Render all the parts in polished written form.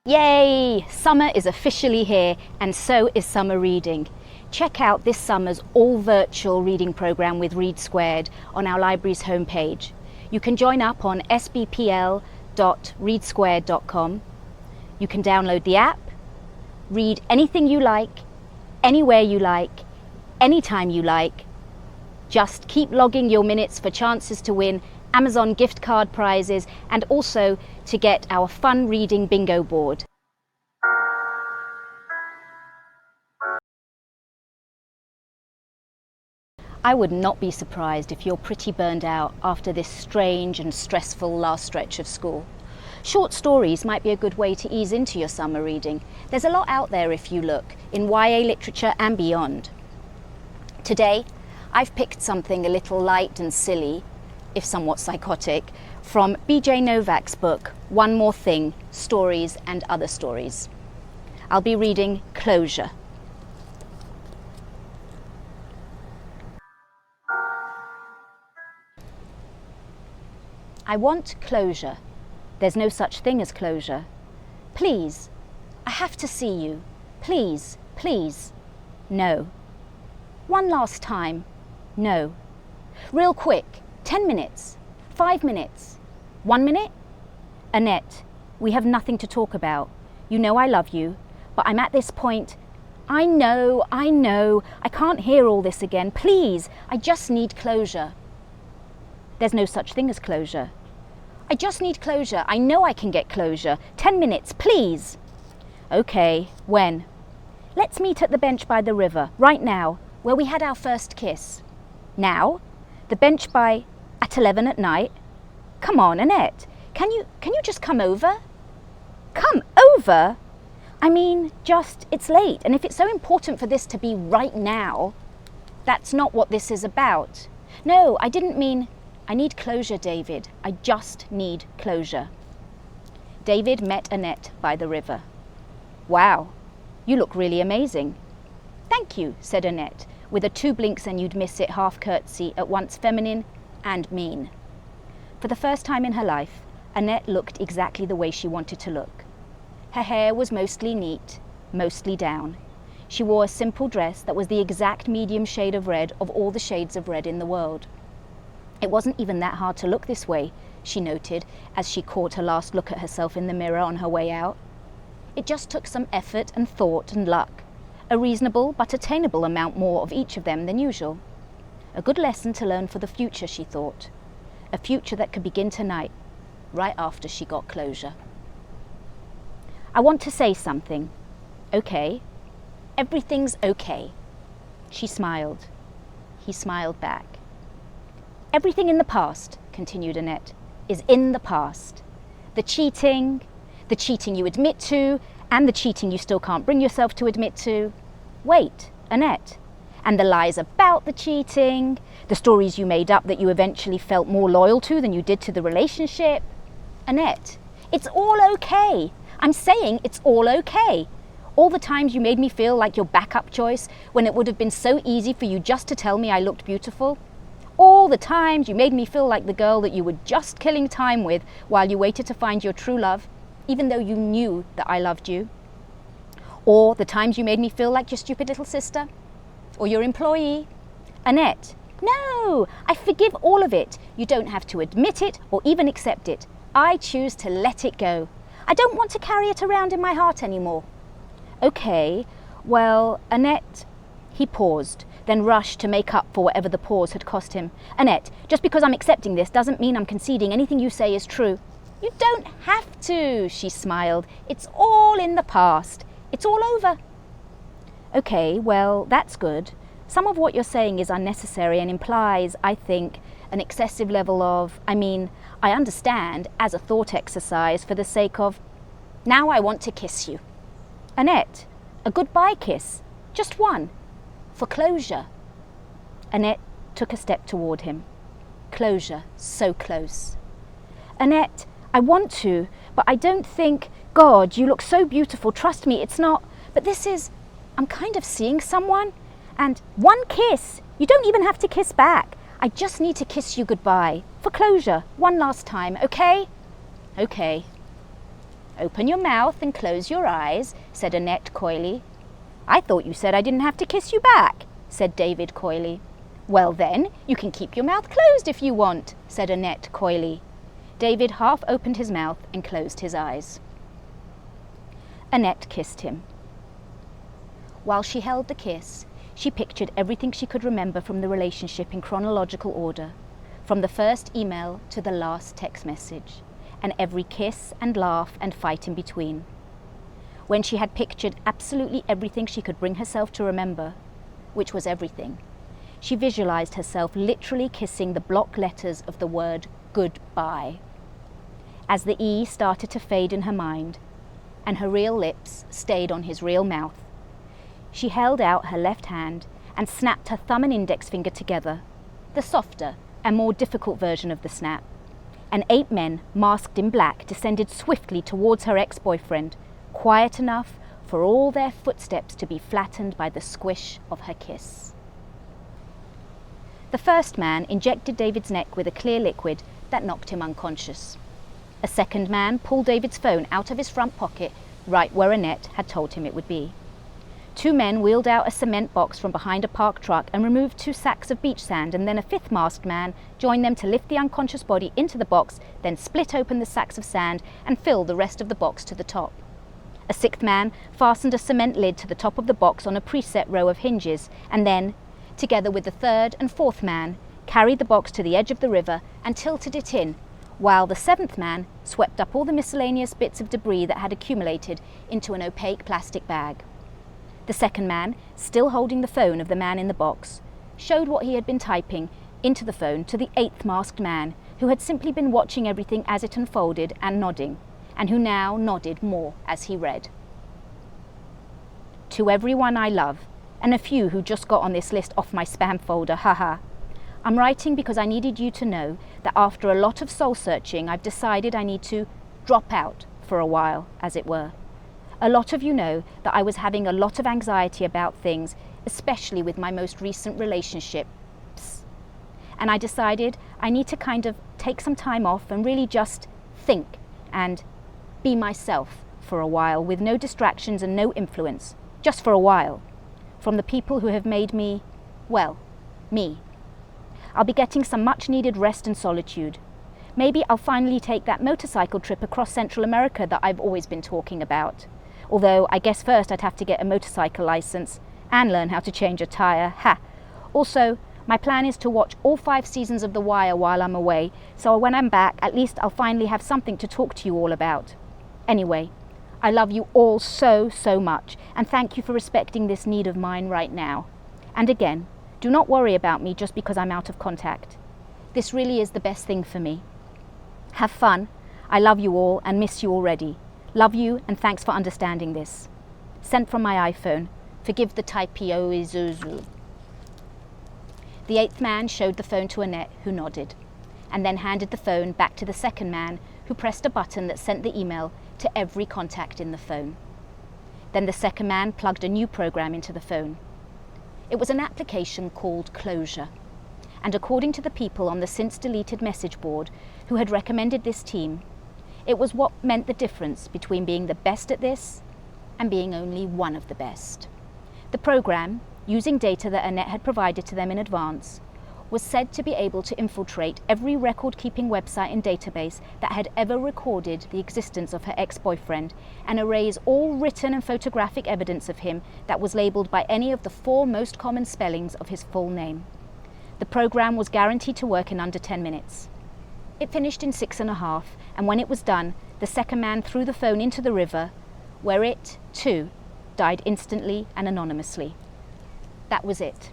Yay! Summer is officially here, and so is summer reading. Check out this summer's all-virtual reading program with Read Squared on our library's homepage. You can join up on sbpl.readsquared.com. You can download the app, read anything you like, anywhere you like, anytime you like. Just keep logging your minutes for chances to win Amazon gift card prizes and also to get our fun reading bingo board. I would not be surprised if you're pretty burned out after this strange and stressful last stretch of school. Short stories might be a good way to ease into your summer reading. There's a lot out there if you look, in YA literature and beyond. Today, I've picked something a little light and silly, if somewhat psychotic, from B.J. Novak's book, One More Thing, Stories and Other Stories. I'll be reading Closure. I want closure. There's no such thing as closure. Please, I have to see you. Please, please. No. One last time. No. Real quick. 10 minutes. 5 minutes. 1 minute? Annette, we have nothing to talk about. You know I love you, but I'm at this point. I know. I can't hear all this again. Please, I just need closure. There's no such thing as closure. I just need closure. I know I can get closure. 10 minutes, please. Okay, when? Let's meet at the bench by the river, right now, where we had our first kiss. Now? The bench by at 11 at night? Come on, Annette. Can you just come over? Come over? I mean, it's late, and if it's so important for this to be right now, that's not what this is about. No, I didn't mean... I need closure, David. I just need closure. David met Annette by the river. Wow, you look really amazing. Thank you, said Annette, with a 2 blinks and you'd miss it half curtsy, at once feminine and mean. For the first time in her life, Annette looked exactly the way she wanted to look. Her hair was mostly neat, mostly down. She wore a simple dress that was the exact medium shade of red of all the shades of red in the world. It wasn't even that hard to look this way, she noted, as she caught her last look at herself in the mirror on her way out. It just took some effort and thought and luck, a reasonable but attainable amount more of each of them than usual. A good lesson to learn for the future, she thought. A future that could begin tonight, right after she got closure. I want to say something. Okay. Everything's okay. She smiled. He smiled back. Everything in the past, continued Annette, is in the past. The cheating you admit to, and the cheating you still can't bring yourself to admit to. Wait, Annette. And the lies about the cheating, the stories you made up that you eventually felt more loyal to than you did to the relationship. Annette, it's all okay. I'm saying it's all okay. All the times you made me feel like your backup choice when it would have been so easy for you just to tell me I looked beautiful. All the times you made me feel like the girl that you were just killing time with while you waited to find your true love, even though you knew that I loved you. Or the times you made me feel like your stupid little sister, or your employee. Annette, no, I forgive all of it. You don't have to admit it or even accept it. I choose to let it go. I don't want to carry it around in my heart anymore. Okay, well, Annette, he paused, then rushed to make up for whatever the pause had cost him. Annette, just because I'm accepting this doesn't mean I'm conceding anything you say is true. You don't have to, she smiled. It's all in the past. It's all over. Okay, well, that's good. Some of what you're saying is unnecessary and implies, I think, an excessive level of, I understand, as a thought exercise for the sake of, now I want to kiss you. Annette, a goodbye kiss, just one, for closure. Annette took a step toward him. Closure, so close. Annette, I want to, but I don't think, God, you look so beautiful, trust me, it's not, but this is, I'm kind of seeing someone, and one kiss, you don't even have to kiss back. I just need to kiss you goodbye, for closure, one last time, okay? Okay. "Open your mouth and close your eyes," said Annette coyly. "I thought you said I didn't have to kiss you back," said David coyly. "Well then, you can keep your mouth closed if you want," said Annette coyly. David half opened his mouth and closed his eyes. Annette kissed him. While she held the kiss, she pictured everything she could remember from the relationship in chronological order, from the first email to the last text message, and every kiss and laugh and fight in between. When she had pictured absolutely everything she could bring herself to remember, which was everything, she visualized herself literally kissing the block letters of the word goodbye. As the E started to fade in her mind, and her real lips stayed on his real mouth, she held out her left hand and snapped her thumb and index finger together, the softer and more difficult version of the snap, and 8 men masked in black descended swiftly towards her ex-boyfriend, quiet enough for all their footsteps to be flattened by the squish of her kiss. The first man injected David's neck with a clear liquid that knocked him unconscious. A second man pulled David's phone out of his front pocket, right where Annette had told him it would be. 2 men wheeled out a cement box from behind a parked truck and removed 2 sacks of beach sand, and then a 5th masked man joined them to lift the unconscious body into the box, then split open the sacks of sand and fill the rest of the box to the top. A 6th man fastened a cement lid to the top of the box on a preset row of hinges, and then, together with the 3rd and 4th man, carried the box to the edge of the river and tilted it in, while the 7th man swept up all the miscellaneous bits of debris that had accumulated into an opaque plastic bag. The second man, still holding the phone of the man in the box, showed what he had been typing into the phone to the 8th masked man, who had simply been watching everything as it unfolded and nodding, and who now nodded more as he read. "To everyone I love, and a few who just got on this list off my spam folder, haha. I'm writing because I needed you to know that after a lot of soul searching, I've decided I need to drop out for a while, as it were. A lot of you know that I was having a lot of anxiety about things, especially with my most recent relationships. And I decided I need to kind of take some time off and really just think and be myself for a while, with no distractions and no influence, just for a while, from the people who have made me, well, me. I'll be getting some much needed rest and solitude. Maybe I'll finally take that motorcycle trip across Central America that I've always been talking about. Although I guess first I'd have to get a motorcycle license and learn how to change a tire. Ha! Also, my plan is to watch all 5 seasons of The Wire while I'm away, so when I'm back, at least I'll finally have something to talk to you all about. Anyway, I love you all so, so much, and thank you for respecting this need of mine right now. And again, do not worry about me just because I'm out of contact. This really is the best thing for me. Have fun. I love you all and miss you already. Love you and thanks for understanding this. Sent from my iPhone. Forgive the typo Izuzu." The 8th man showed the phone to Annette, who nodded, and then handed the phone back to the 2nd man, who pressed a button that sent the email to every contact in the phone. Then the 2nd man plugged a new program into the phone. It was an application called Closure, and according to the people on the since-deleted message board who had recommended this team, it was what meant the difference between being the best at this and being only one of the best. The program, using data that Annette had provided to them in advance, was said to be able to infiltrate every record-keeping website and database that had ever recorded the existence of her ex-boyfriend and erase all written and photographic evidence of him that was labeled by any of the 4 most common spellings of his full name. The program was guaranteed to work in under 10 minutes. It finished in 6.5, and when it was done, the 2nd man threw the phone into the river, where it, too, died instantly and anonymously. That was it.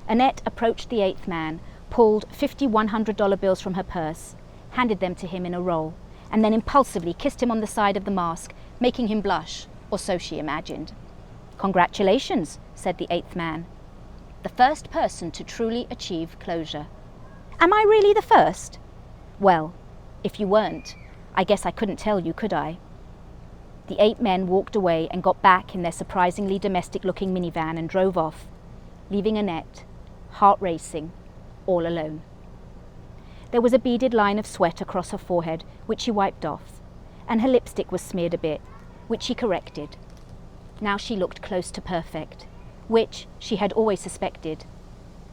Annette approached the 8th man, pulled 50 $100 bills from her purse, handed them to him in a roll, and then impulsively kissed him on the side of the mask, making him blush, or so she imagined. "Congratulations," said the 8th man. "The first person to truly achieve closure." "Am I really the first?" "Well, if you weren't, I guess I couldn't tell you, could I?" The 8 men walked away and got back in their surprisingly domestic-looking minivan and drove off, leaving Annette, heart racing, all alone. There was a beaded line of sweat across her forehead, which she wiped off, and her lipstick was smeared a bit, which she corrected. Now she looked close to perfect, which, she had always suspected,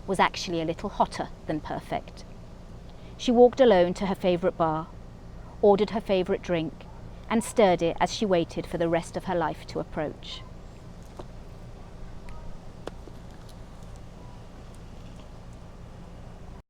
was actually a little hotter than perfect. She walked alone to her favourite bar, ordered her favourite drink, and stirred it as she waited for the rest of her life to approach.